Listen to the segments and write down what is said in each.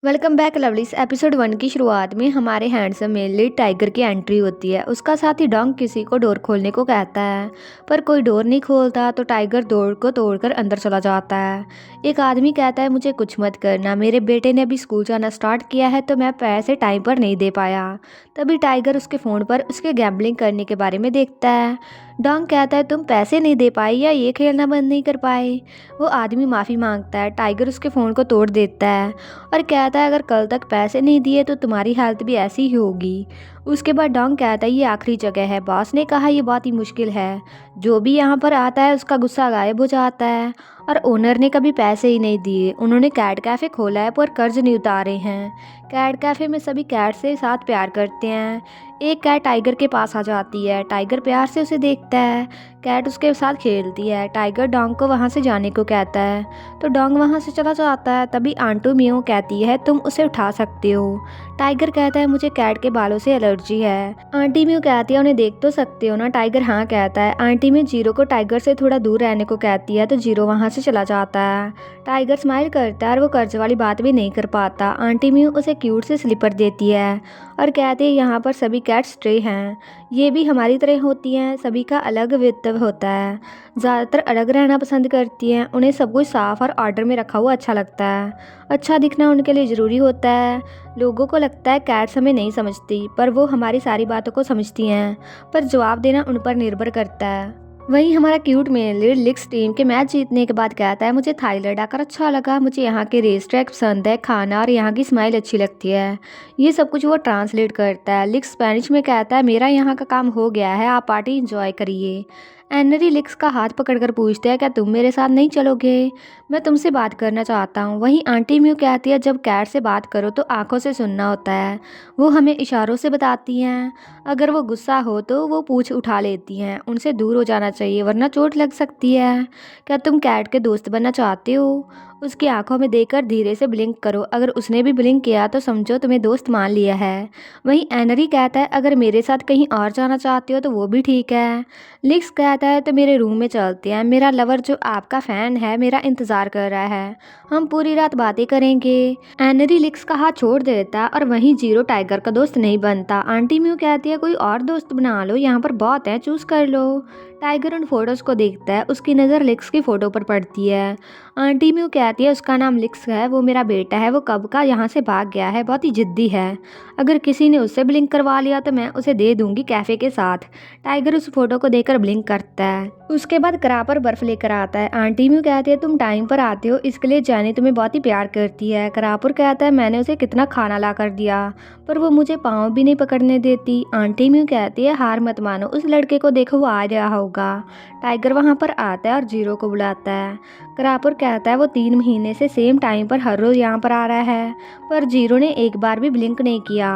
Welcome back lovelies. Episode 1 की शुरुआत में हमारे हैंडसम मेल लीड टाइगर की एंट्री होती है। उसका साथी डोंग किसी को डोर खोलने को कहता है, पर कोई डोर नहीं खोलता तो टाइगर डोर को तोड़कर अंदर चला जाता है। एक आदमी कहता है, मुझे कुछ मत करना, मेरे बेटे ने अभी स्कूल जाना स्टार्ट किया है तो मैं पैसे टाइम पर नहीं दे पाया। तभी टाइगर उसके फ़ोन पर उसके गैम्बलिंग करने के बारे में देखता है। डोंग कहता है, तुम पैसे नहीं दे पाए या ये खेलना बंद नहीं कर पाए। वो आदमी माफ़ी मांगता है। टाइगर उसके फ़ोन को तोड़ देता है और कहता है, अगर कल तक पैसे नहीं दिए तो तुम्हारी हालत भी ऐसी ही होगी। उसके बाद डोंग कहता है, ये आखिरी जगह है। बॉस ने कहा ये बहुत ही मुश्किल है। जो भी यहाँ पर आता है उसका गुस्सा गायब हो जाता है। और ओनर ने कभी पैसे ही नहीं दिए। उन्होंने कैट कैफ़े खोला है पर कर्ज नहीं उतारे हैं। कैट कैफ़े में सभी कैट से साथ प्यार करते हैं। एक कैट टाइगर के पास आ जाती है। टाइगर प्यार से उसे देखता है। कैट उसके साथ खेलती है। टाइगर डोंग को वहाँ से जाने को कहता है तो डोंग वहाँ से चला जाता है। तभी आंटू मियो कहती है, तुम उसे उठा सकते हो। टाइगर कहता है, मुझे कैट के बालों से एलर्जी है। आंटी मियो कहती है, उन्हें देख तो सकते हो ना। टाइगर हाँ कहता है। आंटी मियो जीरो को टाइगर से थोड़ा दूर रहने को कहती है तो जीरो वहाँ से चला जाता है। टाइगर स्माइल करता है और वो कर्ज वाली बात भी नहीं कर पाता। आंटी मियो उसे क्यूट से स्लीपर देती है और कहती है, यहाँ पर सभी कैट स्ट्रे हैं, ये भी हमारी तरह होती हैं। सभी का अलग व्यक्तित्व होता है। ज़्यादातर अलग रहना पसंद करती हैं। उन्हें सब कुछ साफ और ऑर्डर में रखा हुआ अच्छा लगता है। अच्छा दिखना उनके लिए ज़रूरी होता है। लोगों को लगता है कैट्स हमें नहीं समझती, पर वो हमारी सारी बातों को समझती हैं। पर जवाब देना उन पर निर्भर करता है। वहीं हमारा क्यूट मेन लीड लिक्स टीम के मैच जीतने के बाद कहता है, मुझे थाईलैंड आकर अच्छा लगा। मुझे यहाँ के रेस ट्रैक पसंद है, खाना और यहाँ की स्माइल अच्छी लगती है। ये सब कुछ वो ट्रांसलेट करता है। लिक्स स्पेनिश में कहता है, मेरा यहाँ का काम हो गया है, आप पार्टी इंजॉय करिए। एनरी लिक्स का हाथ पकड़कर पूछता है, क्या तुम मेरे साथ नहीं चलोगे? मैं तुमसे बात करना चाहता हूँ। वहीं आंटी म्यू कहती है, जब कैट से बात करो तो आंखों से सुनना होता है। वो हमें इशारों से बताती हैं। अगर वो गुस्सा हो तो वो पूंछ उठा लेती हैं। उनसे दूर हो जाना चाहिए वरना चोट लग सकती है। क्या तुम कैट के दोस्त बनना चाहते हो? उसकी आंखों में देखकर धीरे से ब्लिंक करो। अगर उसने भी ब्लिंक किया तो समझो तुम्हें दोस्त मान लिया है। वहीं एनरी कहता है, अगर मेरे साथ कहीं और जाना चाहते हो तो वो भी ठीक है। लिक्स कहता है, तो मेरे रूम में चलते हैं। मेरा लवर जो आपका फ़ैन है मेरा इंतज़ार कर रहा है। हम पूरी रात बातें करेंगे। एनरी लिक्स का हाथ छोड़ देता और वहीं जीरो टाइगर का दोस्त नहीं बनता। आंटी म्यू कहती है, कोई और दोस्त बना लो, यहाँ पर बहुत है, चूज़ कर लो। टाइगर उन फोटोज़ को देखता है। उसकी नज़र लिक्स की फ़ोटो पर पड़ती है। आंटी म्यू कहती है, उसका नाम लिक्स है, वो मेरा बेटा है, वो कब का यहाँ से भाग गया है, बहुत ही ज़िद्दी है। अगर किसी ने उससे ब्लिंक करवा लिया तो मैं उसे दे दूंगी कैफ़े के साथ। टाइगर उस फोटो को देखकर ब्लिंक करता है। उसके बाद करापर बर्फ लेकर आता है। आंटी म्यू कहती है, तुम टाइम पर आते हो इसके लिए जैनी तुम्हें बहुत ही प्यार करती है। करापुर कहता है, मैंने उसे कितना खाना ला कर दिया पर वो मुझे पाँव भी नहीं पकड़ने देती। आंटी म्यू कहती है, हार मत मानो, उस लड़के को देखो वो आ रहा होगा। टाइगर वहाँ पर आता है और जीरो को बुलाता है। करापुर कहता है, वो 3 महीने से सेम टाइम पर हर रोज़ यहाँ पर आ रहा है, पर जीरो ने एक बार भी ब्लिंक नहीं किया।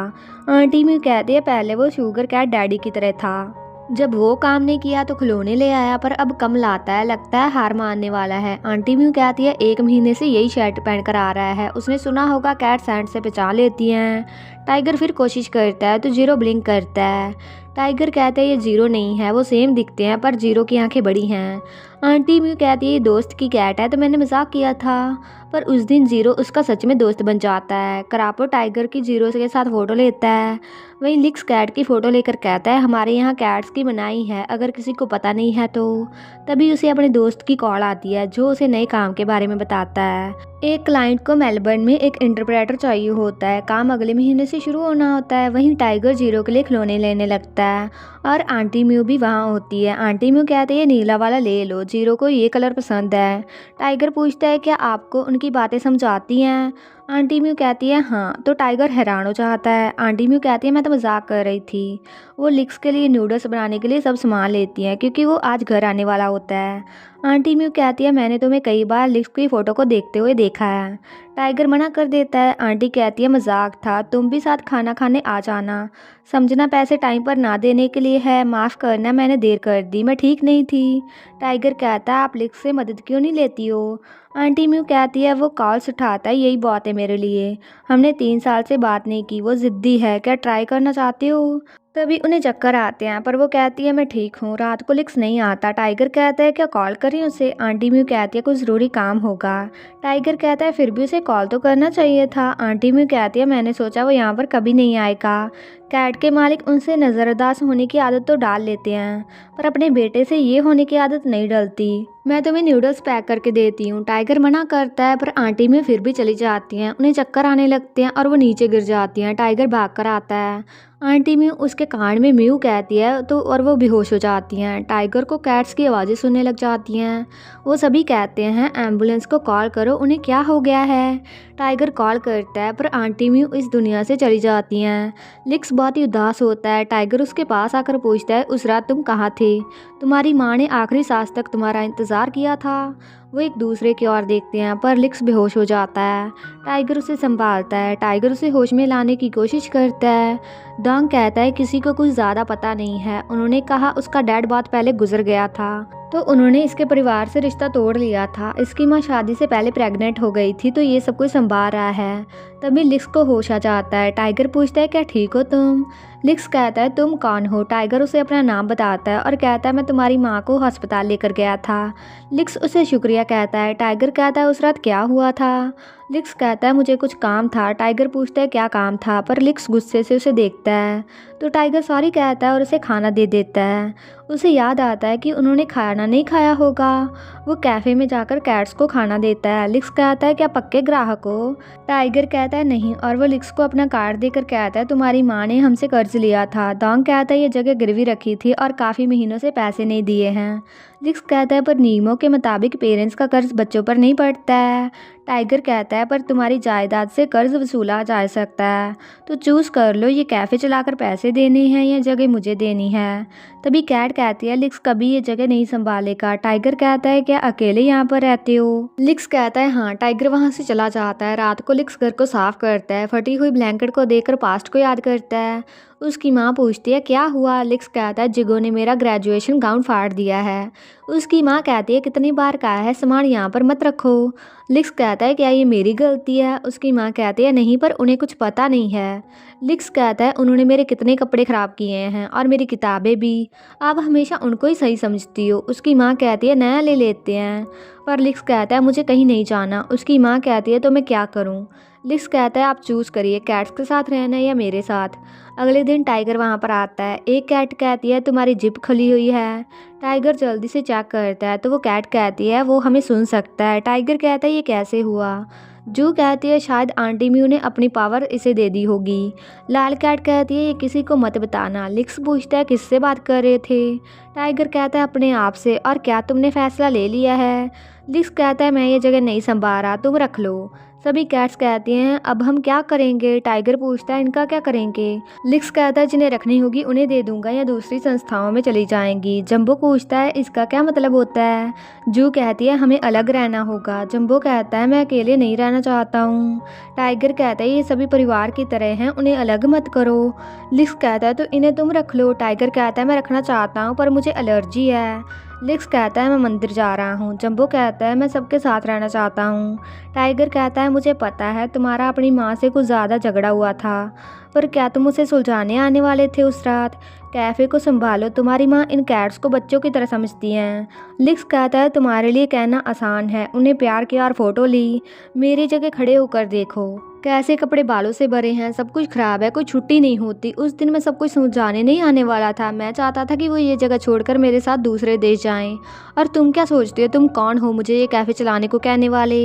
आंटी म्यू कहती है, पहले वो शुगर कैट डैडी की तरह था, जब वो काम नहीं किया तो खिलौने ले आया, पर अब कम लाता है, लगता है हार मानने वाला है। आंटी म्यू कहती है, 1 महीने से यही शर्ट पहन कर आ रहा है, उसने सुना होगा कैट सैंड से पहचान लेती हैं। टाइगर फिर कोशिश करता है तो जीरो ब्लिंक करता है। टाइगर कहता है, ये जीरो नहीं है, वो सेम दिखते हैं पर जीरो की आंखें बड़ी हैं। आंटी म्यू कहती है, ये दोस्त की कैट है तो मैंने मजाक किया था, पर उस दिन जीरो उसका सच में दोस्त बन जाता है। करापो टाइगर की जीरो के साथ फ़ोटो लेता है। वहीं लिक्स कैट की फ़ोटो लेकर कहता है, हमारे यहाँ कैट्स की मनाही है, अगर किसी को पता नहीं है तो। तभी उसे अपने दोस्त की कॉल आती है जो उसे नए काम के बारे में बताता है। एक क्लाइंट को मेलबर्न में एक इंटरप्रेटर चाहिए होता है। काम अगले महीने से शुरू होना होता है। वहीं टाइगर जीरो के लिए खिलौने लेने लगता है और आंटी म्यू भी वहाँ होती है। आंटी म्यू कहती है, नीला वाला ले लो, जीरो को ये कलर पसंद है। टाइगर पूछता है, क्या आपको उनकी बातें समझ आती हैं? आंटी म्यू कहती है, हाँ। तो टाइगर हैरान हो जाता है। आंटी म्यू कहती है, मैं तो मजाक कर रही थी। वो लिक्स के लिए नूडल्स बनाने के लिए सब सामान लेती हैं क्योंकि वो आज घर आने वाला होता है। आंटी म्यू कहती है, मैंने तुम्हें कई बार लिक्स की फ़ोटो को देखते हुए देखा है। टाइगर मना कर देता है। आंटी कहती है, मजाक था, तुम भी साथ खाना खाने आ जाना। समझना पैसे टाइम पर ना देने के लिए है, माफ़ करना मैंने देर कर दी, मैं ठीक नहीं थी। टाइगर कहता है, आप लिक्स से मदद क्यों नहीं लेती हो? आंटी म्यू कहती है, वो कॉल्स उठाता है, यही बहुत है मेरे लिए। हमने 3 साल से बात नहीं की, वो ज़िद्दी है, क्या ट्राई करना चाहते हो? तभी उन्हें चक्कर आते हैं पर वो कहती है मैं ठीक हूँ। रात को लिक्स नहीं आता। टाइगर कहता है क्या कॉल करें उसे। आंटी म्यू कहती है कुछ ज़रूरी काम होगा। टाइगर कहता है फिर भी उसे कॉल तो करना चाहिए था। आंटी म्यू कहती है मैंने सोचा वो यहाँ पर कभी नहीं आएगा। कैट के मालिक उनसे नज़रअंदाज होने की आदत तो डाल लेते हैं पर अपने बेटे से ये होने की आदत नहीं डलती। मैं तुम्हें न्यूडल्स पैक करके देती हूँ। टाइगर मना करता है पर आंटी म्यू फिर भी चली जाती हैं। उन्हें चक्कर आने लगते हैं और वो नीचे गिर जाती हैं। टाइगर भाग कर आता है। आंटी म्यू उसके कान में म्यू कहती है तो और वो बेहोश हो जाती हैं। टाइगर को कैट्स की आवाज़ें सुनने लग जाती हैं। वो सभी कहते हैं एम्बुलेंस को कॉल करो उन्हें क्या हो गया है। टाइगर कॉल करता है पर आंटी म्यू इस दुनिया से चली जाती हैं। लिक्स बहुत ही उदास होता है। टाइगर उसके पास आकर पूछता है उस रात तुम कहाँ थे। तुम्हारी माँ ने आखिरी सांस तक तुम्हारा इंतज़ार किया था। वो एक दूसरे की ओर देखते हैं पर लिक्स बेहोश हो जाता है। टाइगर उसे संभालता है। टाइगर उसे होश में लाने की कोशिश करता है। डॉग कहता है किसी को कुछ ज़्यादा पता नहीं है। उन्होंने कहा उसका डैड बहुत पहले गुजर गया था तो उन्होंने इसके परिवार से रिश्ता तोड़ लिया था। इसकी माँ शादी से पहले प्रेग्नेंट हो गई थी तो ये सब कुछ संभाल रहा है। तभी लिक्स को होश आ जाता है। टाइगर पूछता है क्या ठीक हो तुम। लिक्स कहता है तुम कौन हो। टाइगर उसे अपना नाम बताता है और कहता है मैं तुम्हारी माँ को अस्पताल लेकर गया था। लिक्स उसे शुक्रिया कहता है। टाइगर कहता है उस रात क्या हुआ था। लिक्स कहता है मुझे कुछ काम था। टाइगर पूछता है क्या काम था पर लिक्स गुस्से से उसे देखता है तो टाइगर सॉरी कहता है और उसे खाना दे देता है। उसे याद आता है कि उन्होंने खाना नहीं खाया होगा। वो कैफ़े में जाकर कैट्स को खाना देता है। लिक्स कहता है क्या पक्के ग्राहक हो। टाइगर कहता है नहीं और वो लिक्स को अपना कार्ड देकर कहता है तुम्हारी माँ ने हमसे कर्ज लिया था। डॉग कहता है ये जगह गिरवी रखी थी और काफ़ी महीनों से पैसे नहीं दिए हैं। लिक्स कहता है पर नियमों के मुताबिक पेरेंट्स का कर्ज बच्चों पर नहीं पड़ता है। टाइगर कहता है पर तुम्हारी जायदाद से कर्ज वसूला जा सकता है तो चूज़ कर लो ये कैफ़े चलाकर पैसे देने हैं या जगह मुझे देनी है। तभी कैट कहती है लिक्स कभी ये जगह नहीं संभालेगा। टाइगर कहता है क्या अकेले यहाँ पर रहते हो। लिक्स कहता है हाँ। टाइगर वहाँ से चला जाता है। रात को लिक्स घर को साफ करता है। फटी हुई ब्लैंकेट को देखकर पास्ट को याद करता है। उसकी माँ पूछती है क्या हुआ। लिक्स कहता है जिगो ने मेरा ग्रेजुएशन गाउन फाड़ दिया है। उसकी माँ कहती है कितनी बार कहा है सामान यहाँ पर मत रखो। लिक्स कहता है क्या ये मेरी गलती है। उसकी माँ कहती है नहीं पर उन्हें कुछ पता नहीं है। लिक्स कहता है उन्होंने मेरे कितने कपड़े ख़राब किए हैं और मेरी किताबें भी। आप हमेशा उनको ही सही समझती हो। उसकी माँ कहती है नया ले लेते हैं पर लिक्स कहता है मुझे कहीं नहीं जाना। उसकी माँ कहती है तो मैं क्या करूँ। लिक्स कहता है आप चूज़ करिए कैट्स के साथ रहना या मेरे साथ। अगले दिन टाइगर वहाँ पर आता है। एक कैट कहती है तुम्हारी जिप खुली हुई है। टाइगर जल्दी से चेक करता है तो वो कैट कहती है वो हमें सुन सकता है। टाइगर कहता है ये कैसे हुआ। जू कहती है शायद आंटी म्यू ने अपनी पावर इसे दे दी होगी। लाल कैट कहती है ये किसी को मत बताना। लिक्स पूछता है किससे बात कर रहे थे। टाइगर कहता है अपने आप से। और क्या तुमने फैसला ले लिया है। लिक्स कहता है मैं ये जगह नहीं संभाल रहा तुम रख लो। सभी कैट्स कहती हैं अब हम क्या करेंगे। टाइगर पूछता है इनका क्या करेंगे। लिक्स कहता है जिन्हें रखनी होगी उन्हें दे दूंगा या दूसरी संस्थाओं में चली जाएंगी। जंबो पूछता है इसका क्या मतलब होता है। जू कहती है हमें अलग रहना होगा। जंबो कहता है मैं अकेले नहीं रहना चाहता हूँ। टाइगर कहता है ये सभी परिवार की तरह हैं उन्हें अलग मत करो। लिक्स कहता है तो इन्हें तुम रख लो। टाइगर कहता है मैं रखना चाहता हूँ पर मुझे एलर्जी है। लिक्स कहता है मैं मंदिर जा रहा हूँ। जंबो कहता है मैं सबके साथ रहना चाहता हूँ। टाइगर कहता है मुझे पता है तुम्हारा अपनी माँ से कुछ ज़्यादा झगड़ा हुआ था पर क्या तुम उसे सुलझाने आने वाले थे उस रात। कैफ़े को संभालो तुम्हारी माँ इन कैट्स को बच्चों की तरह समझती हैं। लिक्स कहता है तुम्हारे लिए कहना आसान है उन्हें प्यार किया और फ़ोटो ली। मेरी जगह खड़े होकर देखो कैसे कपड़े बालों से भरे हैं। सब कुछ खराब है कोई छुट्टी नहीं होती। उस दिन मैं सब कुछ समझाने नहीं आने वाला था। मैं चाहता था कि वो ये जगह छोड़कर मेरे साथ दूसरे देश जाएं। और तुम क्या सोचते हो तुम कौन हो मुझे ये कैफ़े चलाने को कहने वाले।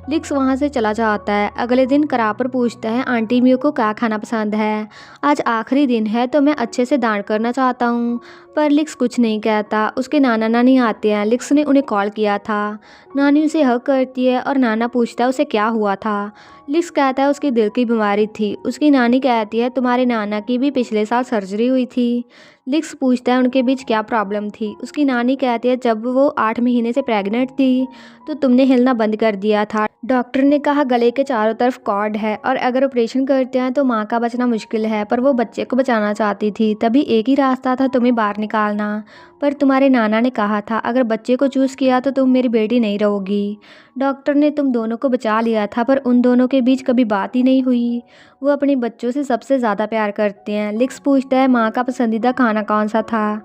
लिक्स वहाँ से चला जाता है। अगले दिन करापर पूछता है आंटी म्यू को क्या खाना पसंद है। आज आखिरी दिन है तो मैं अच्छे से दान करना चाहता हूँ। पर लिक्स कुछ नहीं कहता। उसके नाना नानी आते हैं। लिक्स ने उन्हें कॉल किया था। नानी उसे हक करती है और नाना पूछता है उसे क्या हुआ था। लिक्स कहता है उसकी दिल की बीमारी थी। उसकी नानी कहती है तुम्हारे नाना की भी पिछले साल सर्जरी हुई थी। लिक्स पूछता है उनके बीच क्या प्रॉब्लम थी। उसकी नानी कहती है जब वो 8 महीने से प्रेग्नेंट थी तो तुमने हिलना बंद कर दिया था। डॉक्टर ने कहा गले के चारों तरफ कॉर्ड है और अगर ऑपरेशन करते हैं तो माँ का बचना मुश्किल है, पर वो बच्चे को बचाना चाहती थी। तभी एक ही रास्ता था तुम्हें बाहर निकालना। पर तुम्हारे नाना ने कहा था अगर बच्चे को चूज़ किया तो तुम मेरी बेटी नहीं रहोगी। डॉक्टर ने तुम दोनों को बचा लिया था, पर उन दोनों के बीच कभी बात ही नहीं हुई। वो अपने बच्चों से सबसे ज़्यादा प्यार करते हैं। लिक्स पूछता है माँ का पसंदीदा खाना कौन सा था।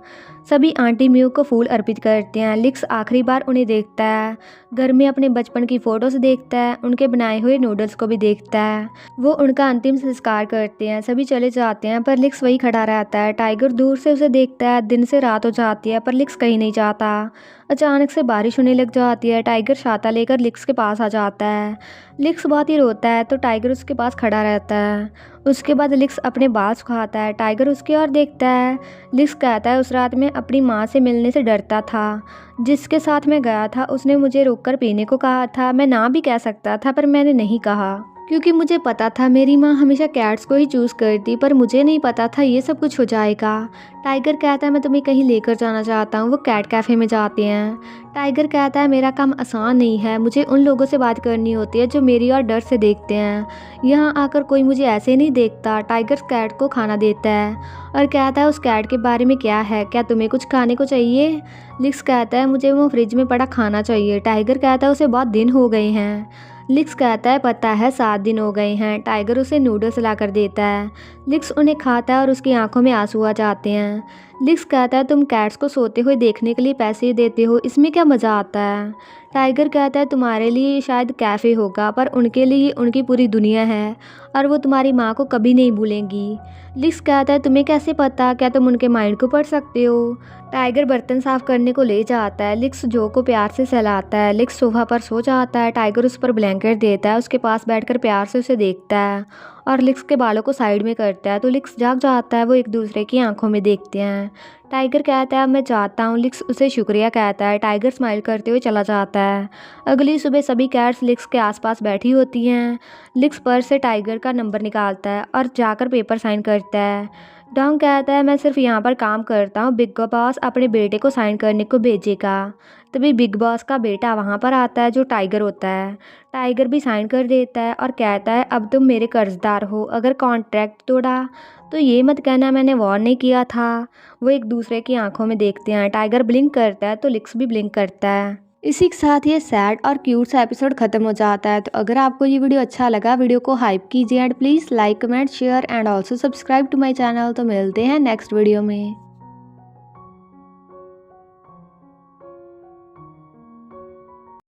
सभी आंटी म्यू को फूल अर्पित करते हैं। लिक्स आखिरी बार उन्हें देखता है। घर में अपने बचपन की फ़ोटोज़ देखता है, उनके बनाए हुए नूडल्स को भी देखता है। वो उनका अंतिम संस्कार करते हैं। सभी चले जाते हैं पर लिक्स वही खड़ा रहता है। टाइगर दूर से उसे देखता है। दिन से रात हो जाती है पर लिक्स कहीं नहीं जाता। अचानक से बारिश होने लग जाती है। टाइगर छाता लेकर लिक्स के पास आ जाता है। लिक्स बहुत ही रोता है तो टाइगर उसके पास खड़ा रहता है। उसके बाद लिक्स अपने बाल सुखाता है। टाइगर उसकी ओर देखता है। लिक्स कहता है उस रात में अपनी माँ से मिलने से डरता था। जिसके साथ मैं गया था उसने मुझे रोककर पीने को कहा था। मैं ना भी कह सकता था पर मैंने नहीं कहा, क्योंकि मुझे पता था मेरी माँ हमेशा कैट्स को ही चूज़ करती, पर मुझे नहीं पता था ये सब कुछ हो जाएगा। टाइगर कहता है मैं तुम्हें कहीं लेकर जाना चाहता हूँ। वो कैट कैफ़े में जाते हैं। टाइगर कहता है मेरा काम आसान नहीं है, मुझे उन लोगों से बात करनी होती है जो मेरी और डर से देखते हैं। यहाँ आकर कोई मुझे ऐसे नहीं देखता। टाइगर कैट को खाना देता है और कहता है उस कैट के बारे में क्या है, क्या तुम्हें कुछ खाने को चाहिए। लिक्स कहता है मुझे वो फ्रिज में पड़ा खाना चाहिए। टाइगर कहता है उसे बहुत दिन हो गए हैं। लिक्स कहता है पता है 7 दिन हो गए हैं। टाइगर उसे नूडल्स ला कर देता है। लिक्स उन्हें खाता है और उसकी आंखों में आंसू आ जाते हैं। लिक्स कहता है तुम कैट्स को सोते हुए देखने के लिए पैसे देते हो, इसमें क्या मज़ा आता है। टाइगर कहता है तुम्हारे लिए ये शायद कैफ़े होगा, पर उनके लिए ये उनकी पूरी दुनिया है और वो तुम्हारी माँ को कभी नहीं भूलेंगी। लिक्स कहता है तुम्हें कैसे पता, क्या तुम उनके माइंड को पढ़ सकते हो। टाइगर बर्तन साफ करने को ले जाता है। लिक्स जो को प्यार से सहलाता है। लिक्स सोफा पर सो जाता है। टाइगर उस पर ब्लैंकेट देता है। उसके पास बैठकर प्यार से उसे देखता है और लिक्स के बालों को साइड में करता है तो लिक्स जाग जाता है। वो एक दूसरे की आंखों में देखते हैं। टाइगर कहता है मैं जाता हूँ। लिक्स उसे शुक्रिया कहता है। टाइगर स्माइल करते हुए चला जाता है। अगली सुबह सभी कैट्स लिक्स के आसपास बैठी होती हैं। लिक्स पर्स से टाइगर का नंबर निकालता है और जाकर पेपर साइन करता है। डॉग कहता है मैं सिर्फ यहाँ पर काम करता हूँ, बिग बॉस अपने बेटे को साइन करने को भेजेगा। तभी बिग बॉस का बेटा वहाँ पर आता है जो टाइगर होता है। टाइगर भी साइन कर देता है और कहता है अब तुम मेरे कर्जदार हो, अगर कॉन्ट्रैक्ट तोड़ा तो ये मत कहना मैंने वार्न नहीं किया था। वो एक दूसरे की आंखों में देखते हैं। टाइगर ब्लिंक करता है तो लिक्स भी ब्लिंक करता है। इसी के साथ ये सैड और क्यूट सा एपिसोड खत्म हो जाता है। तो अगर आपको ये वीडियो अच्छा लगा, वीडियो को हाइप कीजिए and please like comment share and also subscribe to my channel. तो मिलते हैं नेक्स्ट वीडियो में।